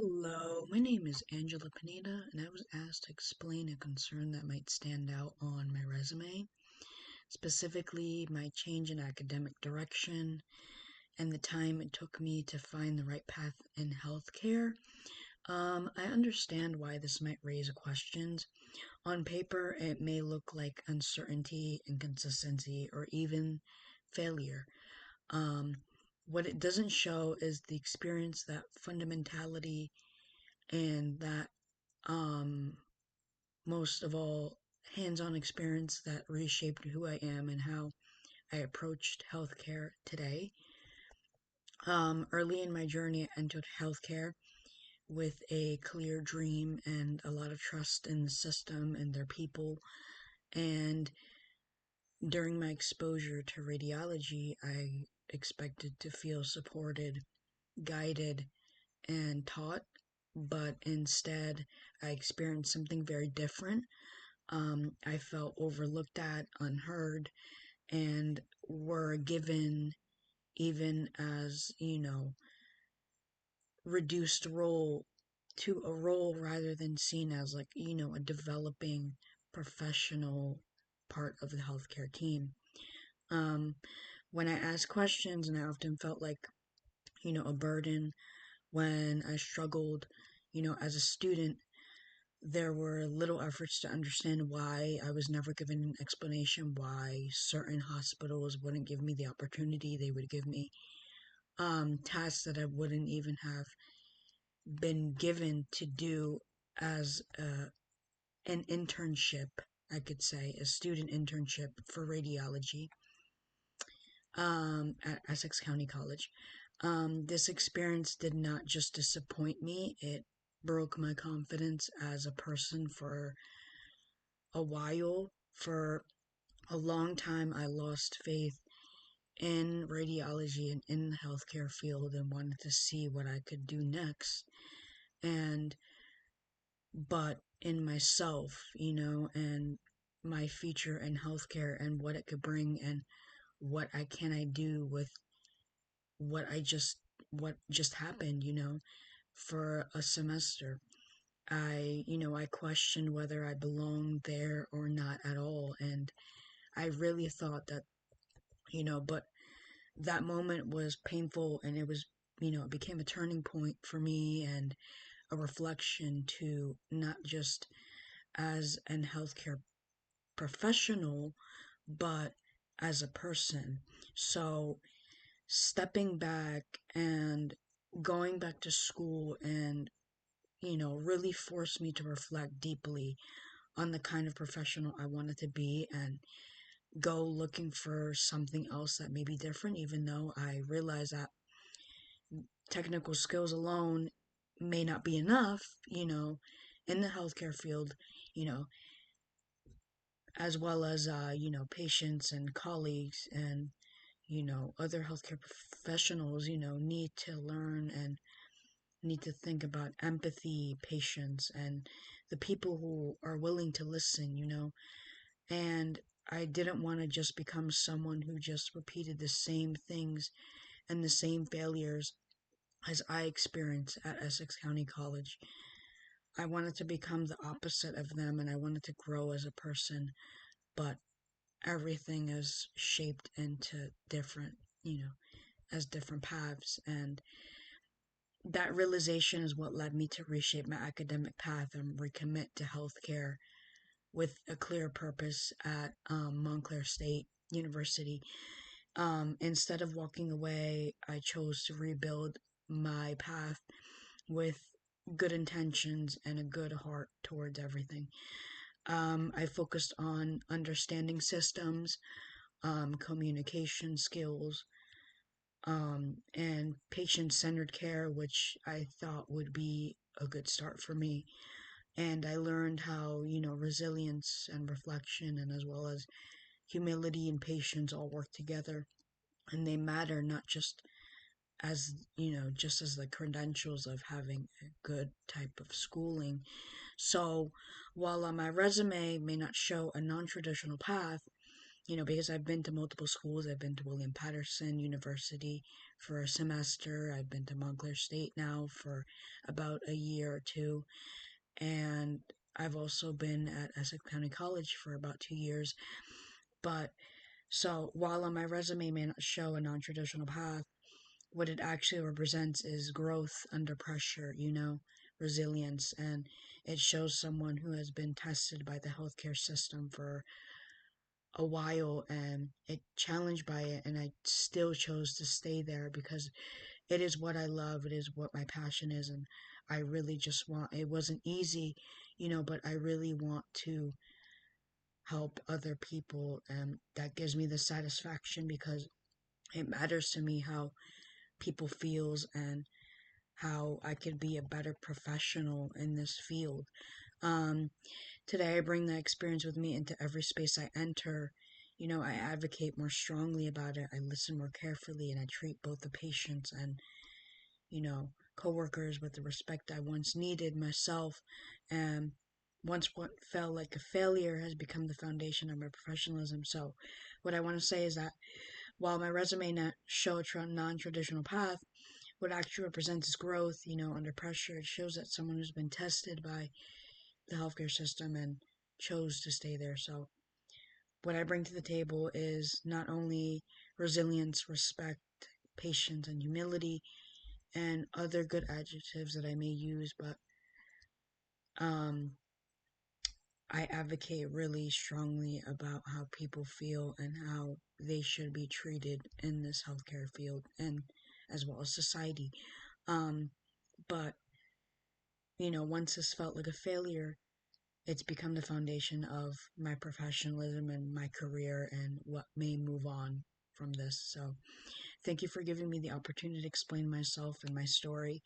Hello, my name is Angela Pineda, and I was asked to explain a concern that might stand out on my resume, specifically my change in academic direction and the time it took me to find the right path in healthcare. I understand why this might raise questions. On paper, it may look like uncertainty, inconsistency, or even failure. Um, what it doesn't show is the experience, that fundamentality, and that um, most of all, hands on experience that reshaped who I am and how I approached healthcare today. Early in my journey, I entered healthcare with a clear dream and a lot of trust in the system and their people. And during my exposure to radiology, I expected to feel supported, guided, and taught, but instead, I experienced something very different. I felt overlooked at, unheard, and were given, even as, reduced role to a role rather than seen as like, a developing professional part of the healthcare team. Um, when I asked questions, and I often felt like, a burden when I struggled, as a student, there were little efforts to understand why. I was never given an explanation why certain hospitals wouldn't give me the opportunity. They would give me tasks that I wouldn't even have been given to do as an internship, I could say, a student internship for radiology at Essex County College. This experience did not just disappoint me, it broke my confidence as a person for a while. For a long time, I lost faith in radiology and in the healthcare field and wanted to see what I could do next. And, but in myself, and my future in healthcare and what it could bring and what I do with what I just, what just happened, for a semester. I questioned whether I belonged there or not at all. And I really thought that, but that moment was painful, and it was, it became a turning point for me and a reflection to not just as an healthcare professional, but as a person. So stepping back and going back to school and, really forced me to reflect deeply on the kind of professional I wanted to be and go looking for something else that may be different, even though I realize that technical skills alone may not be enough, in the healthcare field, you know, as well as, patients and colleagues and, other healthcare professionals, need to learn and need to think about empathy, patience, and the people who are willing to listen, and I didn't want to just become someone who just repeated the same things and the same failures as I experienced at Essex County College. I wanted to become the opposite of them, and I wanted to grow as a person, but everything is shaped into different, as different paths. And that realization is what led me to reshape my academic path and recommit to healthcare with a clear purpose at Montclair State University. Instead of walking away, I chose to rebuild my path with good intentions and a good heart towards everything. I focused on understanding systems, communication skills, and patient centered care, which I thought would be a good start for me. And I learned how, resilience and reflection, and as well as humility and patience all work together. And they matter not just as, just as the credentials of having a good type of schooling. So while my resume may not show a non traditional path, because I've been to multiple schools. I've been to William Patterson University for a semester. I've been to Montclair State now for about a year or two. And I've also been at Essex County College for about 2 years. But so while on my resume may not show a non traditional path, what it actually represents is growth under pressure, resilience. And it shows someone who has been tested by the healthcare system for a while and it challenged by it, and I still chose to stay there because it is what I love, it is what my passion is, and I really just want, it wasn't easy, but I really want to help other people, and that gives me the satisfaction because it matters to me how people feels and how I could be a better professional in this field. Um, Today, I bring that experience with me into every space I enter. I advocate more strongly about it. I listen more carefully, and I treat both the patients and, coworkers with the respect I once needed myself. And once what felt like a failure has become the foundation of my professionalism. So, what I want to say is that while my resume not show a non-traditional path, what actually represents is growth. Under pressure, it shows that someone who's been tested by the healthcare system and chose to stay there. So, what I bring to the table is not only resilience, respect, patience, and humility, and other good adjectives that I may use, but um, I advocate really strongly about how people feel and how they should be treated in this healthcare field and as well as society. Um, but, once this felt like a failure, it's become the foundation of my professionalism and my career and what may move on from this. So, thank you for giving me the opportunity to explain myself and my story.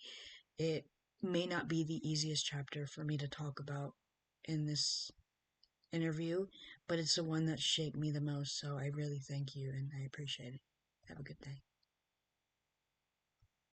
It may not be the easiest chapter for me to talk about in this interview, but it's the one that shaped me the most. So, I really thank you and I appreciate it. Have a good day.